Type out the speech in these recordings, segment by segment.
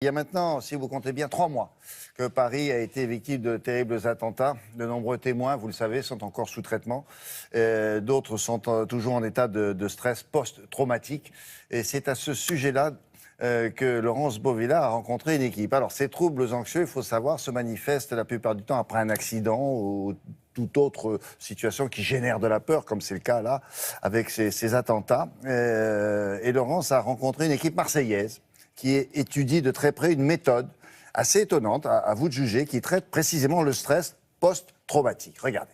Il y a maintenant, si vous comptez bien, 3 mois que Paris a été victime de terribles attentats. De nombreux témoins, vous le savez, sont encore sous traitement. D'autres sont toujours en état de stress post-traumatique. Et c'est à ce sujet-là que Laurence Bovilla a rencontré une équipe. Alors, ces troubles anxieux, il faut savoir, se manifestent la plupart du temps après un accident ou toute autre situation qui génère de la peur, comme c'est le cas là, avec ces attentats. Et Laurence a rencontré une équipe marseillaise qui étudie de très près une méthode assez étonnante, à vous de juger, qui traite précisément le stress post-traumatique. Regardez.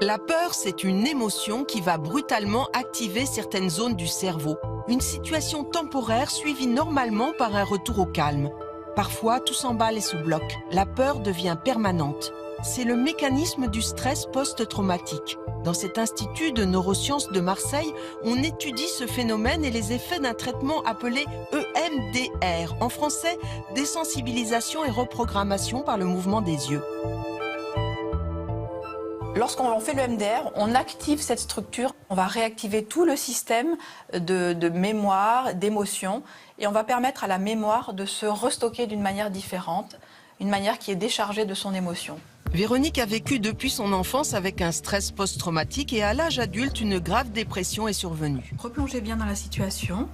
La peur, c'est une émotion qui va brutalement activer certaines zones du cerveau. Une situation temporaire suivie normalement par un retour au calme. Parfois, tout s'emballe et se bloque. La peur devient permanente. C'est le mécanisme du stress post-traumatique. Dans cet institut de neurosciences de Marseille, on étudie ce phénomène et les effets d'un traitement appelé EMDR, en français, désensibilisation et reprogrammation par le mouvement des yeux. Lorsqu'on fait le MDR, on active cette structure, on va réactiver tout le système de mémoire, d'émotion, et on va permettre à la mémoire de se restocker d'une manière différente, une manière qui est déchargée de son émotion. Véronique a vécu depuis son enfance avec un stress post-traumatique et à l'âge adulte, une grave dépression est survenue. Replongez bien dans la situation,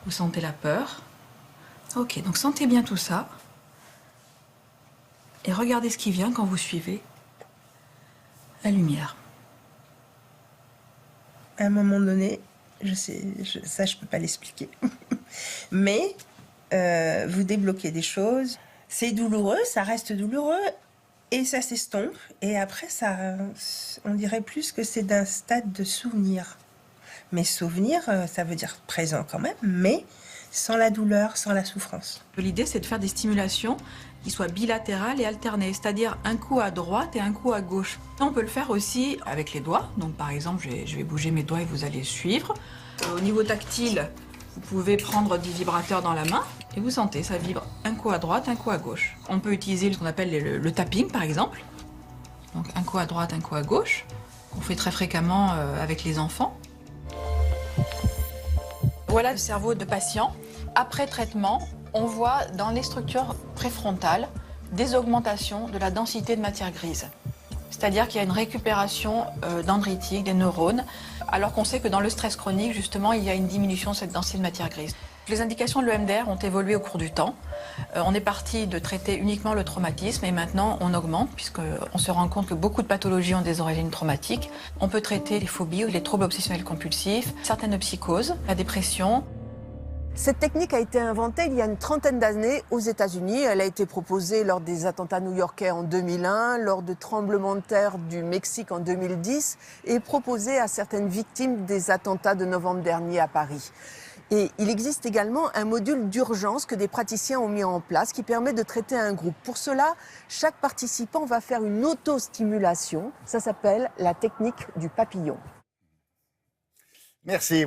vous sentez la peur. Ok, donc sentez bien tout ça, et regardez ce qui vient quand vous suivez la lumière. À un moment donné, ça je peux pas l'expliquer, mais vous débloquez des choses. C'est douloureux, ça reste douloureux et ça s'estompe. Et après, on dirait plus que c'est d'un stade de souvenir. Mais souvenir, ça veut dire présent quand même, mais sans la douleur, sans la souffrance. L'idée, c'est de faire des stimulations qui soient bilatérales et alternées, c'est-à-dire un coup à droite et un coup à gauche. On peut le faire aussi avec les doigts. Donc par exemple, je vais bouger mes doigts et vous allez suivre. Au niveau tactile, vous pouvez prendre des vibrateurs dans la main et vous sentez, ça vibre un coup à droite, un coup à gauche. On peut utiliser ce qu'on appelle le tapping par exemple. Donc un coup à droite, un coup à gauche. On fait très fréquemment avec les enfants. Voilà le cerveau de patient. Après traitement, on voit dans les structures préfrontales des augmentations de la densité de matière grise. C'est-à-dire qu'il y a une récupération dendritique des neurones, alors qu'on sait que dans le stress chronique, justement, il y a une diminution de cette densité de matière grise. Les indications de l'EMDR ont évolué au cours du temps. On est parti de traiter uniquement le traumatisme et maintenant on augmente puisqu'on se rend compte que beaucoup de pathologies ont des origines traumatiques. On peut traiter les phobies, les troubles obsessionnels compulsifs, certaines psychoses, la dépression. Cette technique a été inventée il y a une trentaine d'années aux États-Unis. Elle a été proposée lors des attentats new-yorkais en 2001, lors de tremblements de terre du Mexique en 2010 et proposée à certaines victimes des attentats de novembre dernier à Paris. Et il existe également un module d'urgence que des praticiens ont mis en place qui permet de traiter un groupe. Pour cela, chaque participant va faire une auto-stimulation. Ça s'appelle la technique du papillon. Merci.